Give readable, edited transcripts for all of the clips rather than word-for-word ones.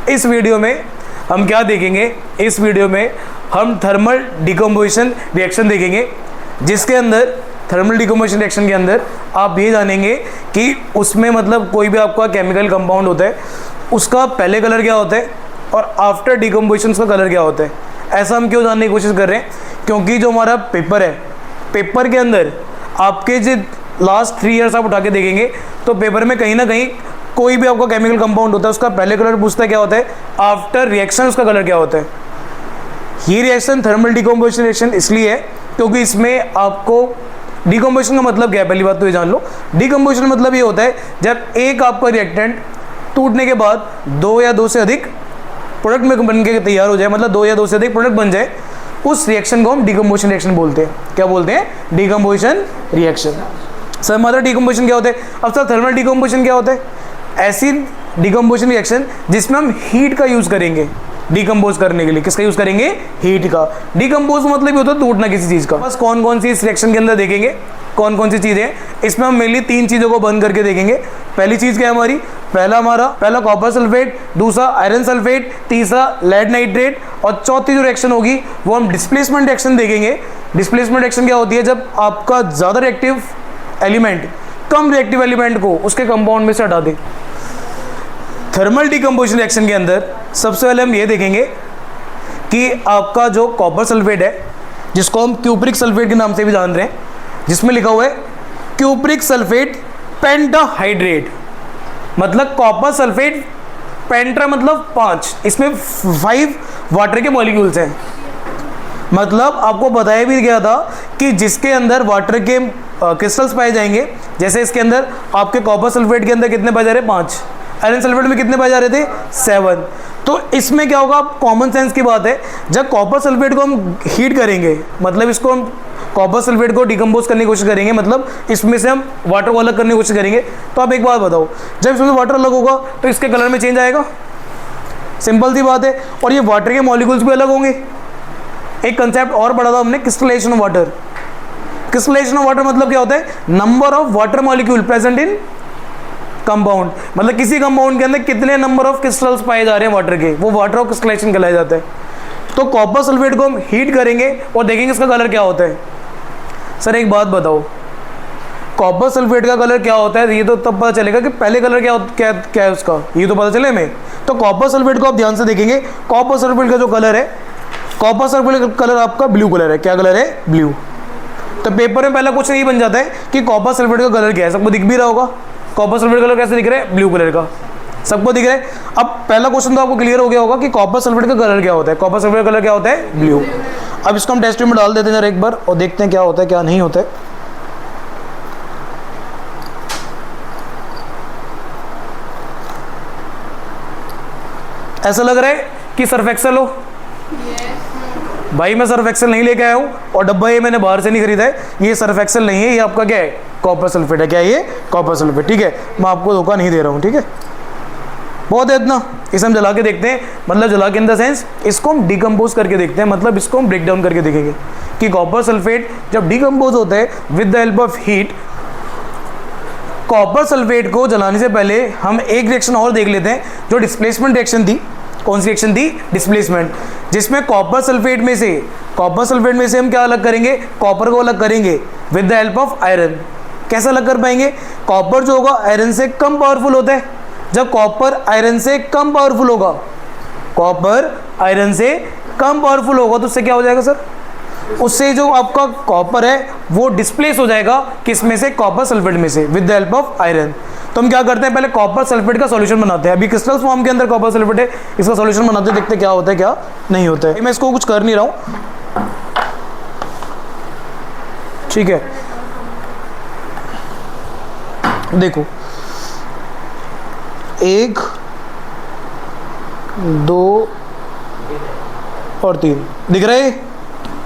इस वीडियो में हम क्या देखेंगे? इस वीडियो में हम थर्मल डिकम्पोजिशन रिएक्शन देखेंगे, जिसके अंदर थर्मल डिकम्पोजिशन रिएक्शन के अंदर आप ये जानेंगे कि उसमें मतलब कोई भी आपका केमिकल कंपाउंड होता है उसका पहले कलर क्या होता है और आफ्टर डिकम्पोजिशन का कलर क्या होता है। ऐसा हम क्यों जानने की कोशिश कर रहे हैं? क्योंकि जो हमारा पेपर है, पेपर के अंदर आपके जो लास्ट 3 ईयर्स आप उठा के देखेंगे तो पेपर में कहीं ना कहीं कोई भी आपका केमिकल कंपाउंड होता है उसका पहले कलर पूछता है क्या होता है, आफ्टर रिएक्शन उसका कलर क्या होता है। ये रिएक्शन थर्मल डिकम्पोजिशन रिएक्शन इसलिए है क्योंकि इसमें आपको डिकम्पोजिशन का मतलब क्या है, पहली बात तो ये जान लो। डिकम्पोजिशन मतलब ये होता है जब एक आपका रिएक्टेंट टूटने के बाद 2 या 2 से अधिक प्रोडक्ट में बन के तैयार हो जाए, मतलब 2 या 2 से अधिक प्रोडक्ट बन जाए, उस रिएक्शन को हम डिकम्पोजिशन रिएक्शन बोलते हैं। क्या बोलते हैं? Decomposition reaction. सर हमारा डिकम्पोजिशन क्या होता है? अब सर थर्मल डिकम्पोजिशन क्या होता है? ऐसी डिकम्पोजिशन रिएक्शन जिसमें हम हीट का यूज करेंगे डिकम्पोज करने के लिए। किसका यूज करेंगे? हीट का। डिकम्पोज मतलब ये होता है टूटना किसी चीज का। बस कौन कौन सी इस रिएक्शन के अंदर देखेंगे, कौन कौन सी चीजें। इसमें हम मेनली 3 चीजों को बंद करके देखेंगे। पहली चीज क्या है हमारी? पहला कॉपर सल्फेट, दूसरा आयरन सल्फेट, तीसरा लेड नाइट्रेट और चौथी जो रिएक्शन होगी वो हम डिस्प्लेसमेंट रिएक्शन देखेंगे। डिस्प्लेसमेंट रिएक्शन क्या होती है? जब आपका ज्यादा रिएक्टिव एलिमेंट कम रिएक्टिव एलिमेंट को उसके कंपाउंड में से हटा दे। थर्मल डिकम्पोजिशन रिएक्शन के अंदर सबसे पहले हम ये देखेंगे कि आपका जो कॉपर सल्फेट है, जिसको हम क्यूप्रिक सल्फेट के नाम से भी जान रहे हैं, जिसमें लिखा हुआ है क्यूप्रिक सल्फेट पेंटाहाइड्रेट, मतलब कॉपर सल्फेट, पेंटा मतलब 5, इसमें 5 वाटर के मॉलिक्यूल्स हैं। मतलब आपको बताया भी गया था कि जिसके अंदर वाटर के क्रिस्टल्स पाए जाएंगे, जैसे इसके अंदर आपके कॉपर सल्फेट के अंदर कितने पाए जा रहे हैं? 5। आयरन सल्फेट में कितने पाए जा रहे थे? 7। तो इसमें क्या होगा? कॉमन सेंस की बात है, जब कॉपर सल्फेट को हम हीट करेंगे, मतलब इसको हम कॉपर सल्फेट को डिकम्पोज करने की कोशिश करेंगे, मतलब इसमें से हम वाटर को अलग करने की कोशिश करेंगे, तो आप एक बात बताओ, जब इसमें वाटर अलग होगा तो इसके कलर में चेंज आएगा? सिंपल सी बात है। और ये वाटर के मॉलिक्यूल्स भी अलग होंगे। एक कंसेप्ट और पढ़ा था हमने, crystallization of water. Crystallization of water मतलब क्या होता है? Number of water molecule present in compound, मतलब किसी कंपाउंड के अंदर कितने नंबर ऑफ क्रिस्टल्स पाए जा रहे हैं वाटर के, वो वाटर ऑफ क्रिस्टलाइजेशन कहलाया जाता है। तो कॉपर सल्फेट को हम हीट करेंगे और देखेंगे इसका कलर क्या होता है। सर एक बात बताओ, कॉपर सल्फेट का कलर क्या होता है? ये तो तब पता चलेगा कि पहले कलर क्या है उसका, ये तो पता चले हमें। तो कॉपर सल्फेट को आप ध्यान से देखेंगे, कॉपर सल्फेट का जो कलर है, कॉपर सल्फेट का कलर आपका ब्लू कलर है। क्या कलर है? ब्लू। तो पेपर में पहला क्वेश्चन यही बन जाता है कि कॉपर सल्फेट का कलर क्या है। सबको दिख भी रहा होगा कॉपर सल्फेट कलर कैसे दिख रहा है? ब्लू कलर का। सबको दिख रहा है। अब पहला क्वेश्चन तो आपको क्लियर हो गया होगा कि कॉपर सल्फेट का कलर क्या होता है। कॉपर सल्फेट का कलर क्या होता है? ब्लू। अब इसको हम टेस्ट ट्यूब में डाल देते हैं जरा एक बार और देखते हैं क्या होता है क्या नहीं होता है। ऐसा लग रहा है कि सर्फ एक्सेल हो। भाई मैं सर्फ एक्सेल नहीं लेके आया हूँ और डब्बा ये मैंने बाहर से नहीं खरीदा है। ये सर्फ एक्सेल नहीं है, ये आपका क्या है? कॉपर सल्फेट है। क्या है ये? Copper sulphate. ठीक है, मैं आपको धोखा नहीं दे रहा हूँ। ठीक है, बहुत है इतना। इसे हम जला के देखते हैं, मतलब जला के इन द सेंस इसको हम डिकम्पोज करके देखते हैं, मतलब इसको हम ब्रेक डाउन करके देखेंगे कि कॉपर सल्फेट जब डिकम्पोज होता है with the help of heat. Copper sulphate को जलाने से पहले हम एक रिएक्शन और देख लेते हैं जो डिस्प्लेसमेंट रिएक्शन थी। कौन सी रिएक्शन थी? डिस्प्लेसमेंट, जिसमें कॉपर सल्फेट में से हम क्या अलग करेंगे? कॉपर को अलग करेंगे with the help of iron. कैसे अलग कर पाएंगे? कॉपर जो होगा आयरन से कम पावरफुल होता है। जब कॉपर आयरन से कम पावरफुल होगा, कॉपर आयरन से कम पावरफुल होगा तो उससे क्या हो जाएगा सर? उससे जो आपका कॉपर है वो डिस्प्लेस हो जाएगा किस में से? कॉपर सल्फेट में से with the help of iron. तो हम क्या करते हैं? पहले कॉपर सल्फेट का सॉल्यूशन बनाते हैं। अभी क्रिस्टल फॉर्म के अंदर कॉपर सल्फेट है, इसका सॉल्यूशन बनाते हैं, देखते हैं क्या होता है क्या नहीं होता है। मैं इसको कुछ कर नहीं रहा हूं। ठीक है, देखो 1 2 और 3 दिख रहे?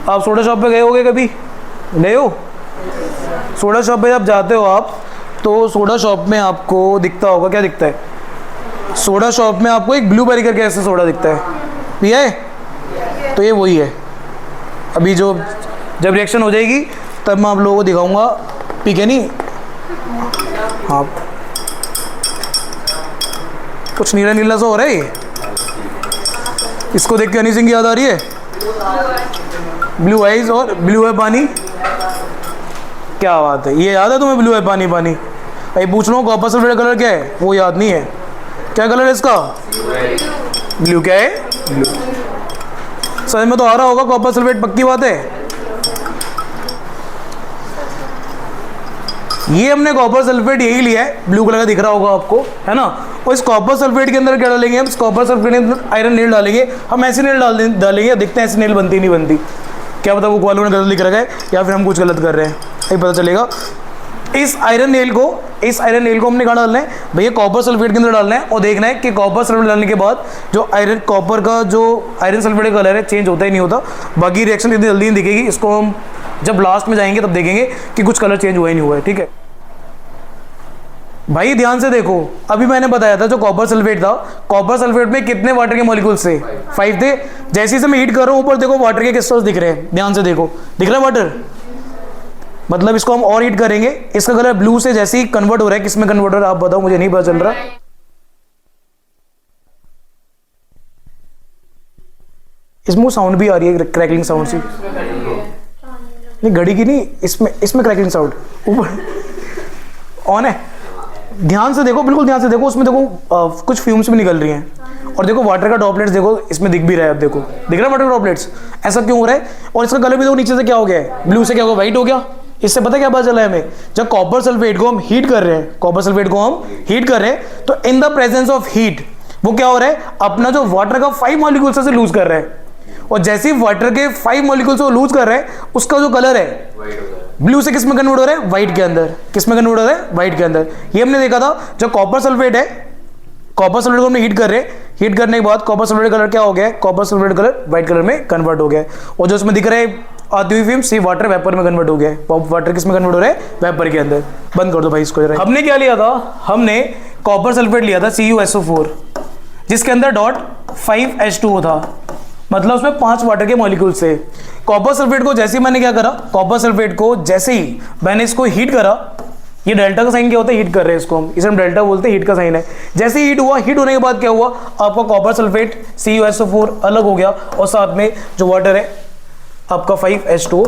आप सोडा शॉप पे गए होगे, कभी गए हो? सोडा शॉप पे जब जाते हो आप तो सोडा शॉप में आपको दिखता होगा, क्या दिखता है? सोडा शॉप में आपको एक ब्लूबेरी करके ऐसे सोडा दिखता है, पिया है? तो ये वही है। अभी जब रिएक्शन हो जाएगी तब मैं आप लोगों को दिखाऊंगा, पी के नहीं हाँ, कुछ नीला नीला सा हो रहा है ये। इसको देख के हनी सिंह की याद आ रही है। ब्लू आइज और ब्लू है पानी। क्या बात है, ये याद है तुम्हें? ब्लू है पानी पानी। अरे पूछ रहा हूँ कॉपर सल्फेट कलर क्या है, वो याद नहीं है। क्या कलर है इसका? ब्लू। क्या है? ब्लू। समझ में तो आ रहा होगा कॉपर सल्फेट, पक्की बात है। ये हमने कॉपर सल्फेट यही लिया है, ब्लू कलर का दिख रहा होगा आपको, है ना। और इस कॉपर सल्फेट के अंदर क्या डालेंगे हम? इस कॉपर सल्फेट के अंदर आयरन नेल डालेंगे। हम ऐसी नेल डालेंगे, देखते हैं ऐसी नेल बनती नहीं बनती। क्या पता वो वालों ने गलत लिख रखा है या फिर हम कुछ गलत कर रहे हैं, नहीं पता चलेगा। इस आयरन नेल को हमने कहाँ डालना है भैया? कॉपर सल्फेट के अंदर डालना है। और देखना है कि कॉपर सल्फेट डालने के बाद जो आयरन कॉपर का जो आयरन सल्फेट का कलर है चेंज होता ही नहीं होता। बाकी रिएक्शन इतनी जल्दी नहीं दिखेगी, इसको हम जब लास्ट में जाएंगे तब देखेंगे कि कुछ कलर चेंज हुआ ही नहीं हुआ है। ठीक है भाई, ध्यान से देखो। अभी मैंने बताया था जो कॉपर सल्फेट था, कॉपर सल्फेट में कितने वाटर के मॉलिक्यूल्स थे? 5 थे। जैसे से मैं हीट कर रहा हूँ ऊपर देखो वाटर के क्रिस्टल्स दिख रहे हैं, ध्यान से देखो, दिख रहा है वाटर। मतलब इसको हम और हीट करेंगे, इसका कलर ब्लू से जैसे ही कन्वर्ट हो रहा है, किस में कन्वर्ट हो रहा है आप बताओ, मुझे नहीं पता चल रहा। इसमें साउंड भी आ रही है, क्रैकलिंग साउंड सी। नहीं घड़ी की नहीं, इसमें क्रैकलिंग साउंड ऊपर ऑन है। ध्यान से देखो, बिल्कुल ध्यान से देखो। उसमें देखो कुछ फ्यूम्स भी निकल रही हैं। और देखो वाटर का ड्रॉपलेट्स देखो इसमें दिख भी रहा है। अब देखो दिख रहा है वाटर ड्रॉपलेट्स, ऐसा क्यों हो रहा है? और इसका कलर भी देखो नीचे से क्या हो गया है, ब्लू से क्या हो गया, व्हाइट हो गया। इससे पता क्या पता चला है हमें? जब कॉपर सल्फेट को हम हीट कर रहे हैं, कॉपर सल्फेट को हम हीट कर रहे हैं, तो in the presence of heat वो क्या हो रहा है? अपना जो वाटर का 5 मॉलिक्यूल्स से लूज कर रहा है। और जैसे ही वाटर के 5 मॉलिक्यूल्स को लूज कर रहे हैं, उसका जो कलर है ब्लू से किस में कन्वर्ट हो रहा है? व्हाइट के अंदर। किस में कन्वर्ट हो रहा है? व्हाइट के अंदर। ये हमने देखा था। जो कॉपर सल्फेट है, कॉपर सल्फेट को हमने हीट कर रहे हैं, हीट करने के बाद कॉपर सल्फेट कलर क्या हो गया है? Copper sulphate colour white colour में कन्वर्ट हो गया है। और जो इसमें दिख रहा है आती हुई फिल्म, सी वाटर वेपर में कन्वर्ट हो गया है। वाटर किस में कन्वर्ट हो रहा है? वेपर के अंदर। बंद कर दो भाई इसको जरा। हमने क्या लिया था? हमने कॉपर सल्फेट लिया था CuSO4, जिसके अंदर डॉट 5H2O था। मतलब उसमें 5 वाटर के मॉलिक्यूल्स थे। कॉपर सल्फेट को जैसे ही मैंने क्या करा, कॉपर सल्फेट को जैसे ही मैंने इसको हीट करा, ये डेल्टा का साइन क्या होता है? हीट कर रहे हैं इसको हम, इसे हम डेल्टा बोलते हैं, हीट का साइन है। जैसे हीट हुआ, हीट होने के बाद क्या हुआ? आपका कॉपर सल्फेट CuSO4 अलग हो गया और साथ में जो वाटर है आपका 5H2O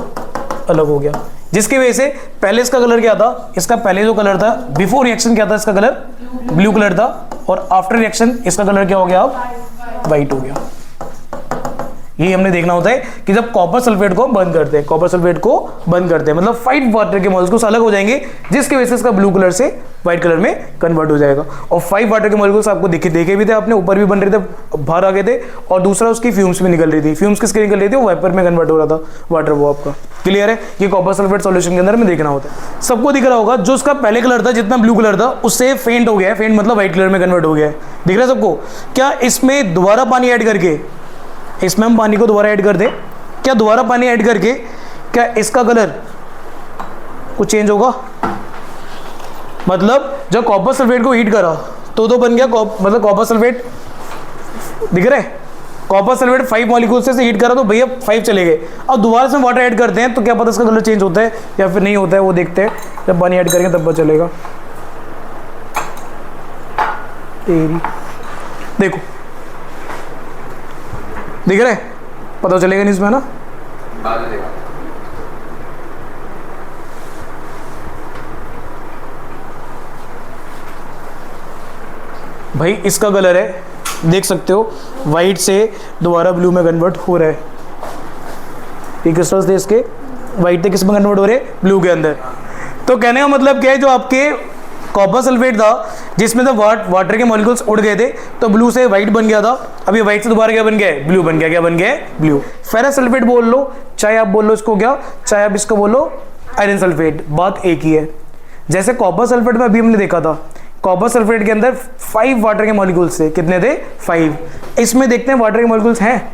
अलग हो गया। जिसकी वजह से पहले इसका कलर क्या था? इसका पहले जो कलर था बिफोर रिएक्शन क्या था? इसका कलर ब्लू कलर था। और आफ्टर रिएक्शन इसका कलर क्या हो गया? अब व्हाइट हो गया। ये हमने देखना होता है कि जब कॉपर सल्फेट को बंद करते हैं, कॉपर सल्फेट को बंद करते हैं, मतलब 5 वाटर के मॉलिक्यूल्स अलग हो जाएंगे, जिसकी वजह से इसका ब्लू कलर से व्हाइट कलर में कन्वर्ट हो जाएगा। और 5 वाटर के मॉलिक्यूल्स आपको देखे भी थे आपने, ऊपर भी बन रहे थे, बाहर आ गए थे। और दूसरा उसकी फ्यूम्स भी निकल रही थी। फ्यूम्स किसके निकल रही थी? वो वेपर में कन्वर्ट हो रहा था वाटर, वो आपका क्लियर है। ये कॉपर सल्फेट सॉल्यूशन के अंदर में देखना होता है। सबको दिख रहा होगा जो उसका पहले कलर था, जितना ब्लू कलर था, उससे फेंट हो गया है। फेंट मतलब व्हाइट कलर में कन्वर्ट हो गया है। दिख रहा है सबको? क्या इसमें दोबारा पानी ऐड करके, इसमें हम पानी को दोबारा ऐड कर दें, क्या दोबारा पानी ऐड करके क्या इसका कलर कुछ चेंज होगा? मतलब जब कॉपर सल्फेट को हीट करा तो बन गया मतलब कॉपर सल्फेट, दिख रहा है? कॉपर सल्फेट 5 मॉलिक्यूल से हीट करा तो भैया 5 चले गए। अब दोबारा से वाटर ऐड करते हैं तो क्या पता इसका कलर चेंज होता है या फिर नहीं होता है, वो देखते हैं। जब पानी ऐड करेंगे तब पता चलेगा। देखो दिख रहा है? पता चलेगा नहीं इसमें ना। भाई इसका कलर है, देख सकते हो, वाइट से दोबारा ब्लू में कन्वर्ट हो रहा है। ये क्रिस्टल्स थे इसके, वाइट थे किस में कन्वर्ट हो रहे? ब्लू के अंदर। तो कहने का मतलब क्या है? जो आपके कॉपर सल्फेट था जिसमें तो वाटर के मॉलिक्यूल्स उड़ गए थे, तो ब्लू से व्हाइट बन गया था। अभी व्हाइट से दोबारा क्या बन गया? ब्लू बन गया। क्या बन गया? ब्लू। फेरस सल्फेट बोल लो, चाहे आप बोल लो इसको क्या, चाहे आप इसको बोलो आयरन सल्फेट, बात एक ही है। जैसे कॉपर सल्फेट में अभी हमने देखा था, कॉपर सल्फेट के अंदर 5 वाटर के मॉलिक्यूल्स थे। कितने थे? 5। इसमें देखते हैं वाटर के मॉलिक्यूल्स हैं,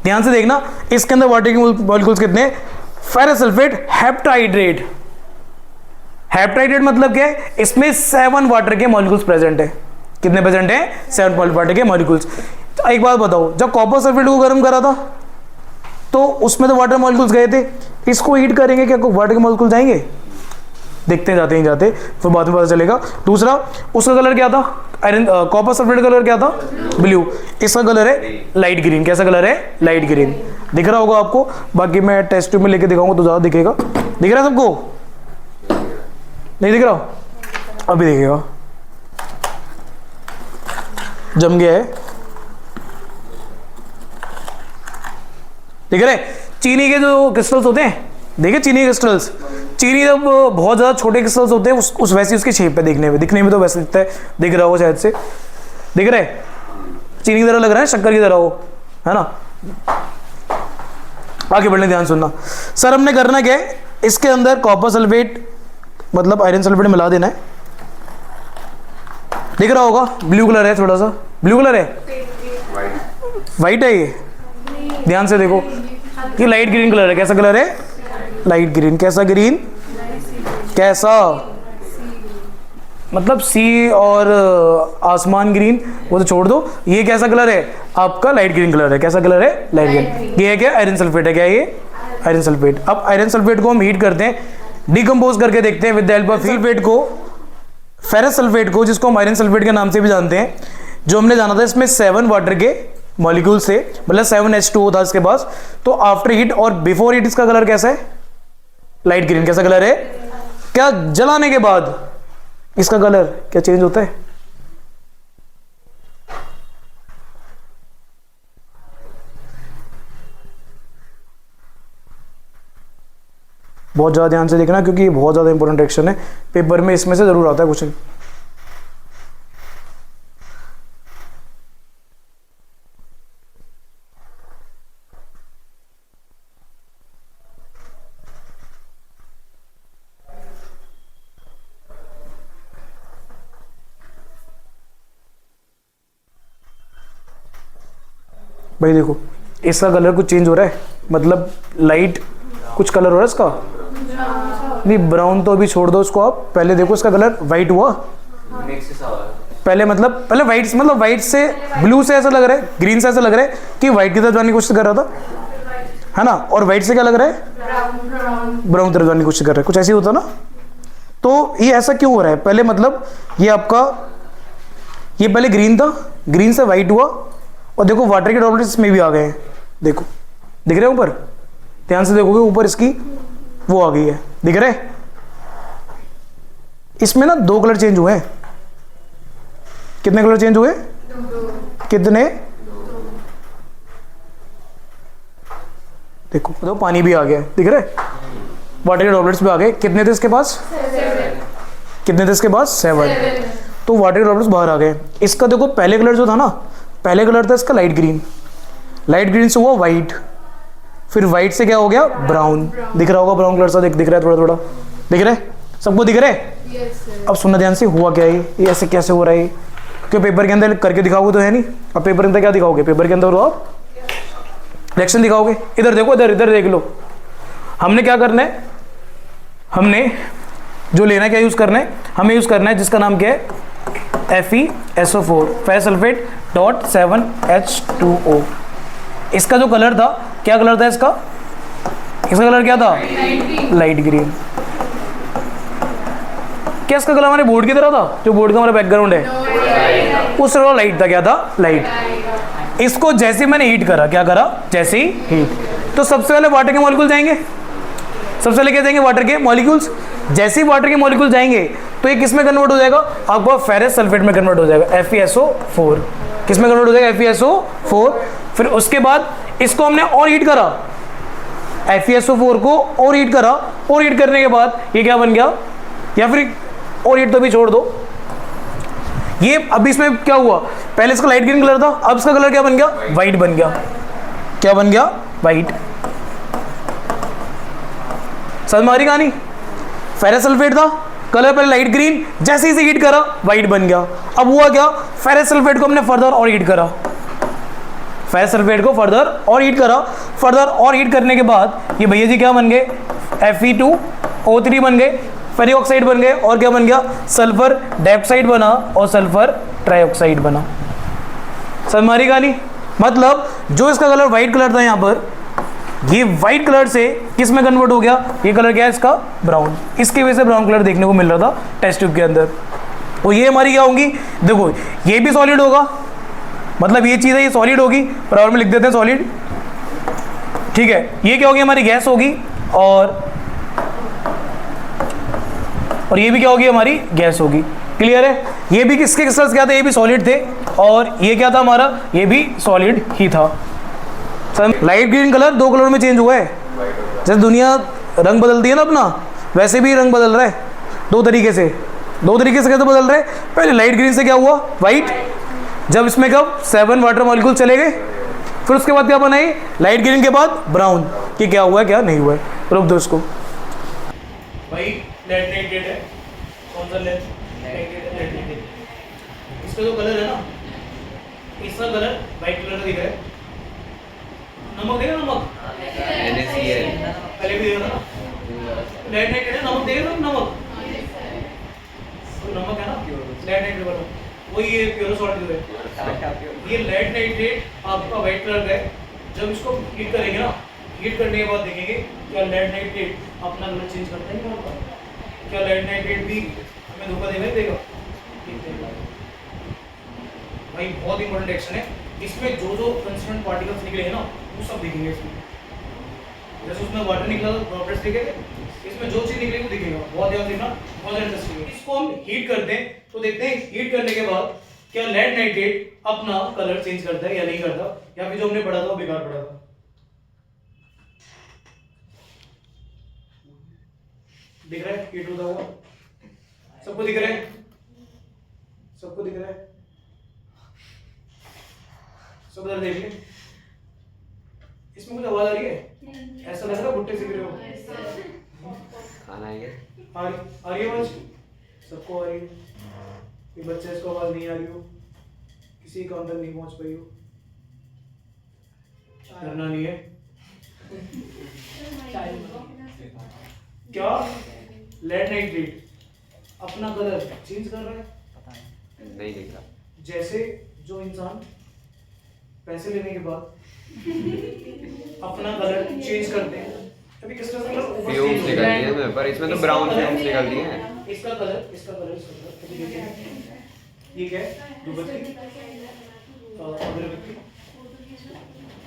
ध्यान से देखना। इसके अंदर वाटर के मॉलिक्यूल्स कितने? Ferrous sulphate हेप्टाइड्रेट। हेप्टाइड्रेट मतलब क्या है? इसमें 7 वाटर के मॉलिक्यूल्स प्रेजेंट है। कितने प्रेजेंट है? 7 वाटर के मॉलिक्यूल्स। तो एक बात बताओ, जब कॉपर सल्फेट को गर्म करा था तो उसमें तो वाटर मॉलिक्यूल्स गए थे, इसको हीट करेंगे क्या वाटर के मॉलिक्यूल्स जाएंगे? देखते जाते ही जाते, फिर बाद में पता चलेगा। दूसरा, उसका कलर क्या था, आयरन कॉपर सल्फेट का कलर क्या था, ब्लू। इसका कलर है लाइट ग्रीन। कैसा कलर है, लाइट ग्रीन। दिख रहा होगा आपको, बाकी मैं टेस्ट ट्यूब में लेके दिखाऊंगा तो ज़्यादा दिखेगा। दिख रहा है सबको, नहीं दिख रहा, अभी दिखेगा, जम गया है। दिख रहे, चीनी के जो क्रिस्टल्स होते हैं, देखिए चीनी क्रिस्टल्स, चीनी जब बहुत ज़्यादा छोटे क्रिस्टल्स होते हैं उस वैसी उसकी शेप पे दिखने में तो वैसे दिखता है, दिख रहा हो शायद से, दिख रहे, चीनी की तरह लग रहा है, शक्कर की तरह हो, है ना। आगे बढ़ने ध्यान सुनना। सर हमने करना क्या है, इसके अंदर कॉपर सल्फेट मतलब आयरन सल्फेट मिला देना है। दिख रहा होगा, ब्लू कलर है, थोड़ा सा ब्लू कलर है, वाइट है ये, ध्यान से देखो, ये लाइट ग्रीन कलर है। कैसा कलर है, लाइट ग्रीन। कैसा ग्रीन, कैसा मतलब सी और आसमान ग्रीन वो तो छोड़ दो, ये कैसा कलर है आपका, लाइट ग्रीन कलर है। कैसा कलर है, लाइट ग्रीन। ये है क्या, आयरन सल्फेट है। क्या ये, आयरन सल्फेट। अब आयरन सल्फेट को हम हीट करते हैं, डिकम्पोज करके देखते हैं with the help of sulphate को, फेरस सल्फेट को, जिसको हम आयरन सल्फेट के नाम से भी जानते हैं। जो हमने जाना था, इसमें 7 वाटर के मॉलिक्यूल से, मतलब 7H2O था इसके पास। तो आफ्टर हीट और बिफोर हीट इसका कलर कैसा है, लाइट ग्रीन। कैसा कलर है, क्या जलाने के बाद इसका कलर क्या चेंज होता है, बहुत ज़्यादा ध्यान से देखना क्योंकि ये बहुत ज़्यादा इंपॉर्टेंट रिएक्शन है, पेपर में इसमें से ज़रूर आता है क्वेश्चन। भाई देखो, इसका कलर कुछ चेंज हो रहा है, मतलब लाइट कुछ कलर हो रहा है इसका, नहीं ब्राउन तो अभी छोड़ दो उसको, आप पहले देखो इसका कलर वाइट हुआ पहले, पहले वाइट, मतलब वाइट से ब्लू से ऐसा लग रहा है, ग्रीन से ऐसा लग रहा है कि वाइट की तरफ जाने की कोशिश कर रहा था, है ना, और वाइट से क्या लग रहा है, ब्राउन तरफ जाने की कोशिश कर रहा है, कुछ ऐसे ही होता ना। तो ये ऐसा क्यों हो रहा है, पहले मतलब ये आपका, ये पहले ग्रीन था, ग्रीन से वाइट हुआ, और देखो वाटर के ड्रॉपलेट्स में भी आ गए हैं, देखो दिख रहे हैं ऊपर, ध्यान से देखोगे ऊपर इसकी वो आ गई है, दिख रहे, इसमें ना 2 कलर चेंज हुए हैं। कितने कलर चेंज हुए, कितने, देखो तो पानी भी आ गया, दिख रहे, वाटर के ड्रॉपलेट्स भी आ गए। कितने थे इसके पास, 7। कितने थे इसके पास, 7। तो वाटर के ड्रॉपलेट्स बाहर आ गए। इसका देखो पहले कलर जो था ना, पहले कलर था इसका लाइट ग्रीन, लाइट ग्रीन से हुआ वाइट, फिर वाइट से क्या हो गया, ब्राउन। दिख रहा होगा ब्राउन कलर सा, दिख रहा है थोड़ा थोड़ा, दिख रहा है सबको, दिख रहा है। अब सुनना ध्यान से, हुआ क्या ये ऐसे कैसे हो रहा है, क्यों पेपर के अंदर करके दिखाओगे तो है नहीं। अब पेपर के अंदर क्या दिखाओगे, पेपर के अंदर आप रिएक्शन दिखाओगे। इधर देखो, इधर इधर देख लो, हमने क्या करना है, हमने जो लेना है क्या यूज करना है, हमें यूज करना है जिसका नाम क्या है, FeSO4 फेरस सल्फेट .7H2O। इसका जो कलर था, क्या कलर था इसका, इसका कलर क्या था, लाइट ग्रीन। क्या इसका कलर हमारे बोर्ड की तरह था, जो बोर्ड का हमारा बैकग्राउंड है, उस तरह लाइट था, क्या था, लाइट। इसको जैसे मैंने हीट करा, क्या करा, जैसे ही हीट, तो सबसे पहले वाटर के मॉलिक्यूल जाएंगे, सबसे पहले क्या जाएंगे, वाटर के मॉलिक्यूल्स। जैसे ही वाटर के मॉलिक्यूल जाएंगे तो ये किस में कन्वर्ट हो जाएगा, आपको फेरस सल्फेट में कन्वर्ट हो जाएगा, FeSO4। किस में कन्वर्ट हो जाएगा, FeSO4। फिर उसके बाद इसको हमने और हीट करा, FeSO4 को और हीट करा, और हीट करने के बाद ये क्या बन गया, या फिर और हीट तो भी छोड़ दो, ये अभी इसमें क्या हुआ, पहले इसका लाइट ग्रीन कलर था, अब इसका कलर क्या बन गया, वाइट बन गया। क्या बन गया, वाइट। समझ में आ रही कहानी, फेरस सल्फेट था, कलर पहले लाइट ग्रीन, जैसे ही हीट करा वाइट बन गया। अब हुआ क्या, फेरस सल्फेट को हमने फर्दर और हीट करा, फेरस सल्फेट को फर्दर और हीट करा, फर्दर और हीट करने के बाद ये भैया जी क्या बन गए, Fe2O3 बन गए, फेरिक ऑक्साइड बन गए, और क्या बन गया, सल्फर डाइऑक्साइड बना, और सल्फर ट्राइऑक्साइड बना। समझ में आ रही कहानी, मतलब जो इसका कलर व्हाइट कलर था यहाँ पर, ये व्हाइट कलर से किस में कन्वर्ट हो गया, ये कलर क्या है इसका, ब्राउन। इसकी वजह से ब्राउन कलर देखने को मिल रहा था टेस्ट ट्यूब के अंदर। तो ये हमारी क्या होंगी, देखो ये भी सॉलिड होगा, मतलब ये चीज़ है ये सॉलिड होगी, बराबर में लिख देते हैं सॉलिड, ठीक है। ये क्या होगी, हमारी गैस होगी, और ये भी क्या होगी, हमारी गैस होगी। क्लियर है। ये भी किसके क्रिस्टल्स क्या थे, ये भी सॉलिड थे, और ये क्या था हमारा, ये भी सॉलिड ही था। लाइट ग्रीन कलर दो कलर में चेंज हुआ है, जैसे दुनिया रंग बदलती है ना अपना, वैसे भी रंग बदल रहा है दो तरीके से कैसे बदल रहे हैं। पहले लाइट ग्रीन से क्या हुआ, वाइट, जब इसमें कब 7 वाटर मॉलिक्यूल चले गए, फिर उसके बाद क्या बना है, लाइट ग्रीन के बाद ब्राउन, कि क्या हुआ है क्या नहीं हुआ है। प्रूफ दो इसको भाई। लेड नाइट्रेट है, कौन सा लेड नाइट्रेट, इसका जो कलर है ना, इसका कलर वाइट कलर का दिख रहा है। नमक देगा, नमक NaCl पहले भी देखा था ना, लेड नाइट्रेट है, नमक देगा ना, नमक नमक है ना, लेड नाइट्रेट वाला वही, ये प्योर सॉल्ट है। ये लेड नाइट्रेट आपका वाइट कलर का है। जब इसको हीट करेंगे ना, हीट करने के बाद देखेंगे क्या लेड नाइट्रेट अपना कलर चेंज करता है क्या, क्या लेड नाइट्रेट भी हमें धोखा देगा। भाई बहुत इंपॉर्टेंट एक्शन है, इसमें जो जो कंस्टिट्यूएंट पार्टिकल्स निकले हैं ना, वो सब दिखेंगे इसमें। जैसे उसमें वाटर निकला तो ड्रॉपलेट्स दिखे थे, इसमें जो चीज निकलेगी वो दिखेगा। बहुत ध्यान देना, बहुत इंटरेस्टिंग है। इसको हम हीट करते हैं तो देखते हैं हीट करने के बाद क्या लेड नाइट्रेट अपना कलर चेंज करता है या नहीं करता, या फिर जो हमने पढ़ा था वो बेकार पढ़ा था। दिख रहा है हीट होता हुआ, सबको दिख रहा है, सबको दिख रहा है, सब इधर देख ले। इसमें कुछ आवाज आ रही है, ऐसा लग रहा है भुट्टे से गिरे हो। खाना है आ रही है आवाज, सबको आ रही है। ये बच्चे इसको आवाज नहीं आ रही हो, किसी काउंट तक नहीं पहुंच पाई हो, डरना नहीं है। क्या लेड नाइट्रेट अपना कलर चेंज कर रहा है, नहीं दिख रहा। जैसे जो इंसान पैसे लेने के बाद अपना कलर चेंज करते हैं, अभी किसका कलर फ्यूम्स निकल दिए हैं, पर इसमें तो ब्राउन फ्यूम्स निकल दिए हैं। इसका कलर अभी देखिए, ये क्या है, धूपबत्ती, अगरबत्ती,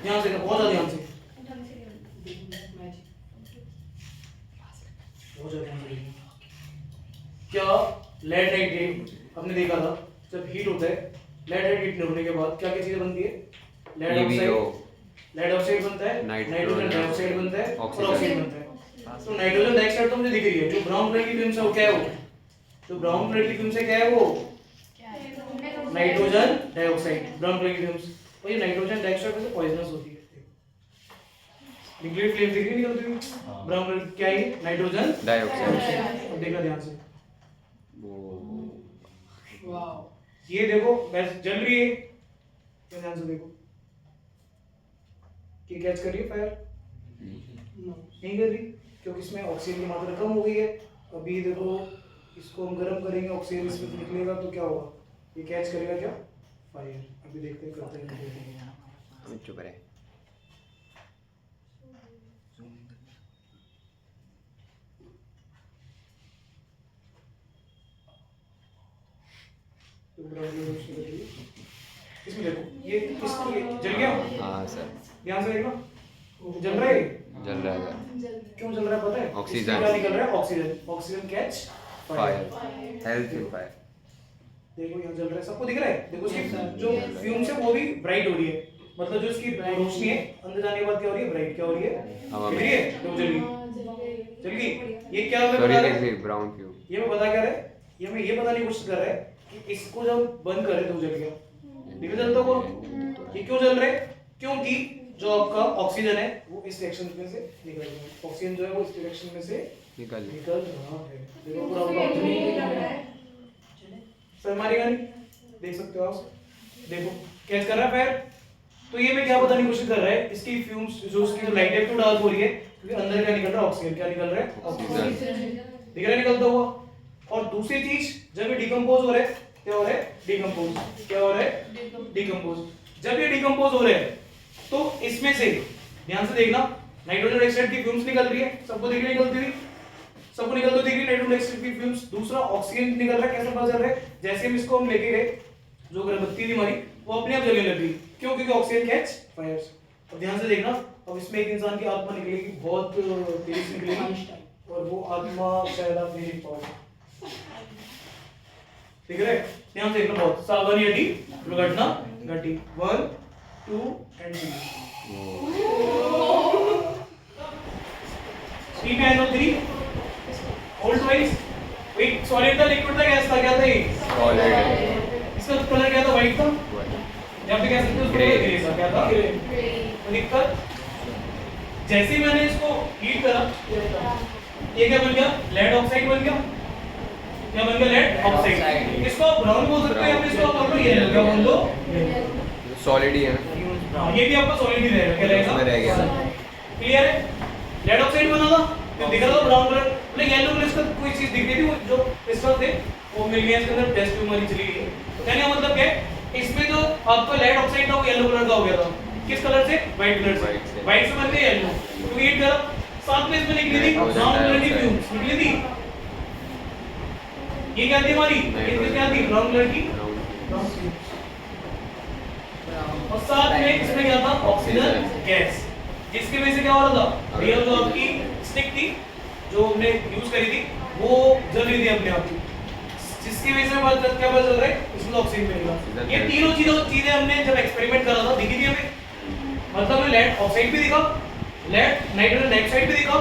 ध्यान से, बहुत ज्यादा ध्यान से, बहुत ज्यादा ध्यान से। क्या लेड नाइट्रेट हमने देखा था, जब हीट होता है, लेड नाइट्रेट होने के बाद क्या क्या चीजें बनती है, लेड ऑक्साइड बनता है, नाइट्रोजन डाइऑक्साइड बनता है, और ऑक्सीजन बनता है। तो नाइट्रोजन डाइऑक्साइड तो मुझे दिख रही है, जो ब्राउन कलर की फिल्म से वो क्या है, वो जो ब्राउन कलर की फिल्म से क्या है, वो नाइट्रोजन डाइऑक्साइड, ब्राउन कलर की फिल्म। और ये नाइट्रोजन डाइऑक्साइड वैसे पॉइजनस होती है, लिक्विड फ्लेम दिख रही निकलती हुई, ब्राउन कलर क्या है, नाइट्रोजन डाइऑक्साइड। अब देखना ध्यान से, वाह, ये देखो गैस जल रही है, ध्यान से देखो, कि कैच कर रही है फायर, नहीं कर रही, क्योंकि इसमें ऑक्सीजन की मात्रा कम हो गई है। अभी देखो इसको हम गर्म करेंगे, ऑक्सीजन इसमें निकलेगा तो क्या होगा, ये कैच करेगा क्या, फायर। अभी देखते हैं करते हैं, चुप रहे। इसमें देखो ये जल गया। हाँ सर, ध्यान से देखना, जल रहा है, जल रहा है। क्यों जल रहा है पता है, ऑक्सीजन क्या निकल रहा है, oxygen, oxygen catch fire, health fire. देखो यहाँ जल रहा है, सबको दिख रहा है। देखो इसकी जो फ्यूम्स है वो भी ब्राइट हो रही है, मतलब जो इसकी रोशनी है अंदर जाने के बाद क्या हो रही है, ब्राइट क्या हो रही है, दिख रही है, तो जल गई। ये क्या हमें बता रहा है, ब्राउन फ्यूम, ये मैं बता क्या रहा है, ये हमें ये बताने की कोशिश कर रहा है कि इसको जब बंद करें तो जल गया, दिख जलता को, ये क्यों जल रहा है, क्योंकि जो आपका ऑक्सीजन है वो इस डायरेक्शन में से निकल रहा है, ऑक्सीजन जो है वो इस डायरेक्शन में से निकल रहा है। देखो पूरा सर मारेगा नहीं, देख सकते हो आप, देखो कैच कर रहा है फायर। तो ये मैं क्या बताने की कोशिश कर रहा है, इसकी फ्यूम्स जो इसकी जो लाइट है तो डार्क हो रही है, क्योंकि अंदर क्या निकल रहा है, ऑक्सीजन। क्या निकल रहा है, ऑक्सीजन दिख रहा है निकलता हुआ। और दूसरी चीज, जब ये डिकम्पोज हो रहा है, क्या हो रहा है, डिकम्पोज, क्या हो रहा है, डिकम्पोज। जब ये डिकम्पोज हो रहा है तो इसमें से ध्यान से देखना, नाइट्रोजन डाइऑक्साइड की फ्यूम्स निकल रही है, सबको दिख रही निकलती हुई, सबको निकलती दिख रही नाइट्रोजन डाइऑक्साइड की फ्यूम्स। दूसरा ऑक्सीजन निकल रहा है, कैसे पता चल रहा है? जैसे हम इसको हम लेके गए, जो अगरबत्ती थी हमारी वो अपने आप जलने लग गई, क्यों? क्योंकि ऑक्सीजन कैच फायर्स। अब ध्यान से देखना, अब इसमें एक इंसान की आत्मा निकलेगी, बहुत तेज निकलेगी, और वो आत्मा शायद आप नहीं देख पाओगे, ठीक है? ध्यान से देखना, बहुत सावधानी हटी, दुर्घटना घटी। 1 2 एंड 3 पे NO3 ओल्ड वाइज एक सॉलिड था, लिक्विड था, गैस था, क्या था ये? सॉलिड। इसका कलर क्या था? व्हाइट था, या फिर कह सकते हो ग्रे था, क्या था? तो दिक्कत, जैसे ही मैंने इसको हीट करा, ये क्या बन गया? लेड ऑक्साइड बन गया। क्या बन गया? Lead oxide. इसको आप ब्राउन बोल सकते हो या फिर इसको आप बोल लो येलो, क्या बोल दो? सॉलिड ही है ना। हाँ, ये भी आपका सॉलिड ही रहेगा, क्या रहेगा? उसमें रह गया। क्लियर है? लेड ऑक्साइड बना था, तो दिख रहा था ब्राउन कलर, मतलब येलो कलर इसका कोई चीज दिख रही थी, वो जो क्रिस्टल थे वो मिल गया, इसके अंदर टेस्ट ट्यूब हमारी चली गई। कहने का मतलब क्या है? इसमें जो आपका लेड ऑक्साइड था वो येलो कलर का हो गया था, किस कलर से? व्हाइट कलर से। व्हाइट से बन गया येलो, तो हीट करा, साथ में इसमें निकली थी ब्राउन कलर की फ्यूम्स निकली थी। ये क्या थी हमारी? इसमें क्या थी? ब्राउन कलर की ब्राउन फ्यूम्स, और साथ में इसमें क्या था? ऑक्सीजन गैस, जिसकी वजह से क्या हो रहा था? रियल जो आपकी स्टिक थी जो हमने यूज करी थी वो जल रही थी अपने आप ही, जिसकी वजह से क्या पता चल रहा है? इसमें ऑक्सीजन मिलेगा। ये तीनों चीजें हमने जब एक्सपेरिमेंट करा था दिखी थी हमें, मतलब हमें लेड ऑक्साइड भी दिखा, लेड नाइट्रोजन डाइऑक्साइड भी दिखा,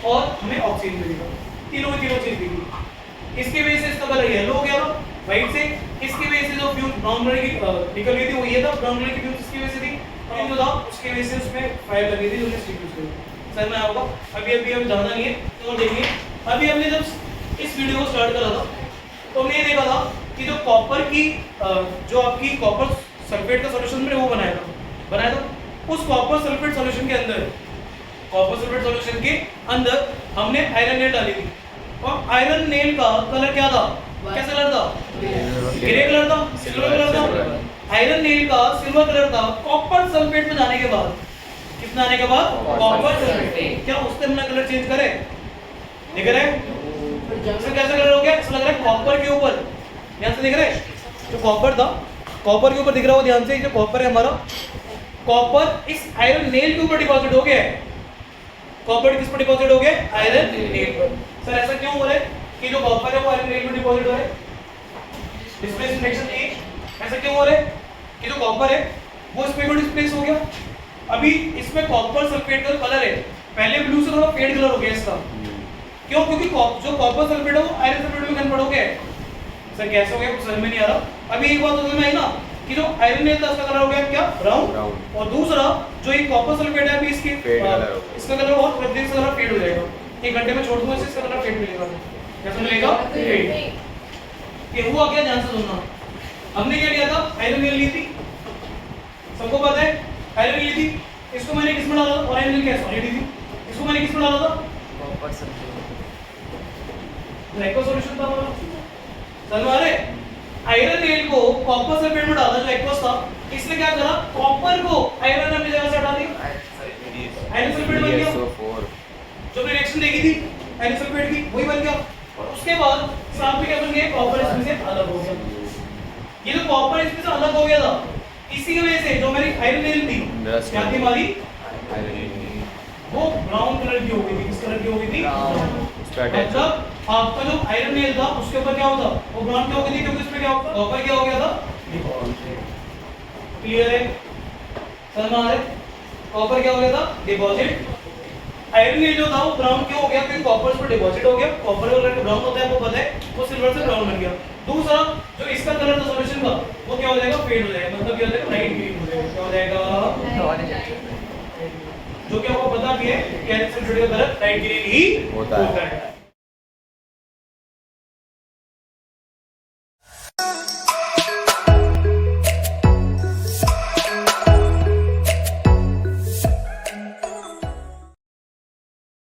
और हमें ऑक्सीजन भी दिखा, तीनों चीज दिखी। इसकी वजह से इसका कलर येलो हो गया था व्हाइट से, इसकी वजह से जो फ्यूम ब्राउन कलर की निकल गई थी वो ये था, ब्राउन कलर की फ्यूम इसकी वजह से थी, और जो था उसकी वजह से उसमें फायर लगी थी, उसने स्टिक यूज करी। सर में होगा अभी हमें जानना नहीं है, तो देखिए अभी हमने जब इस वीडियो को स्टार्ट करा था तो हमने ये देखा था कि जो कॉपर की जो आपकी कॉपर सल्फेट का सॉल्यूशन में वो बनाया था, उस कॉपर सल्फेट सॉल्यूशन के अंदर, कॉपर सल्फेट सॉल्यूशन के अंदर हमने आयरन नेल डाली थी, और आयरन नेल का कलर क्या था? कैसा कलर था? ग्रे कलर था, सिल्वर कलर था। आयरन नेल का सिल्वर कलर था। कॉपर सल्फेट में जाने के बाद, कितना आने के बाद? कॉपर सल्फेट, क्या उससे हमने कलर चेंज करे? दिख रहा है? इसमें कैसा कलर हो गया? ऐसा लग रहा है कॉपर के ऊपर, ध्यान से दिख रहा है? जो कॉपर था, कॉपर के ऊपर दिख रहा हो ध्यान से, जो कॉपर है हमारा, कॉपर इस आयरन नेल के ऊपर डिपॉजिट हो गया है। कॉपर किस पर डिपॉजिट हो गया? आयरन नेल पर। सर ऐसा क्यों हो रहा है कि जो कॉपर है वो आयरन नेल पर डिपॉजिट हो रहा है? डिस्प्लेसमेंट रिएक्शन ए। ऐसा क्यों हो रहा है कि जो कॉपर है वो इसमें को डिस्प्लेस हो गया? अभी इसमें कॉपर सल्फेट का कलर है, पहले ब्लू से थोड़ा फेड कलर हो गया इसका, क्यों? क्योंकि जो कॉपर सल्फेट है वो आयरन सल्फेट में कन्वर्ट हो गया है। सर कैसे हो गया? कुछ समझ में नहीं आ रहा। अभी एक बात समझ में आई ना कि जो आयरन नेल था उसका कलर हो गया क्या? ब्राउन, और दूसरा जो ये कॉपर सल्फेट है अभी इसका कलर और प्रत्येक से कलर फेड हो जाएगा। 1 घंटे में छोड़ दूंगा इसका कलर फेड मिलेगा। कैसा मिलेगा? फेड। ये हुआ क्या? ध्यान से सुनना। हमने क्या किया था? आयरन नेल ली थी, सबको पता है आयरन नेल ली थी, इसको मैंने किस में डाला था? और आयरन नेल क्या सॉलिड थी, इसको मैंने किस में डाला था? कॉपर सल्फेट, एक्वा सॉल्यूशन था हमारा। समझ आ रहा है? आयरन नेल को कॉपर सल्फेट में डाला जो एक्वस था, इसने क्या करा? कॉपर को आयरन अपनी जगह से हटा दी, आयरन सल्फेट बन गया। जो रिएक्शन देखी थी आयरन सल्फेट की वही बन गया, और उसके बाद साथ में क्या बन गया? कॉपर इसमें से अलग हो गया। ये जो कॉपर इसमें से अलग हो गया था, इसी की वजह से जो हमारी आयरन नेल थी क्या थी हमारी? वो ब्राउन कलर की हो गई थी। किस कलर की हो गई थी? मतलब आपका जो आयरन नेल था उसके ऊपर क्या होता? वो ब्राउन क्यों हो गई थी? क्योंकि इसमें क्या होता? कॉपर क्या हो गया था? क्लियर है? समझ में आ रहा है? कॉपर क्या हो गया था? डिपॉजिट। आयरन नेल जो था वो ब्राउन क्यों हो गया? क्योंकि कॉपर पर डिपॉजिट हो गया। कॉपर का कलर ब्राउन होता है, आपको पता है, वो सिल्वर से ब्राउन बन गया। दूसरा जो इसका कलर था सॉल्यूशन का, वो क्या हो जाएगा? फेड हो जाएगा। मतलब क्या हो जाएगा? लाइट ग्रीन हो जाएगा। क्या हो जाएगा? जो कि आपको पता भी है कि आयरन सल्फेट का कलर लाइट ग्रीन ही होता है।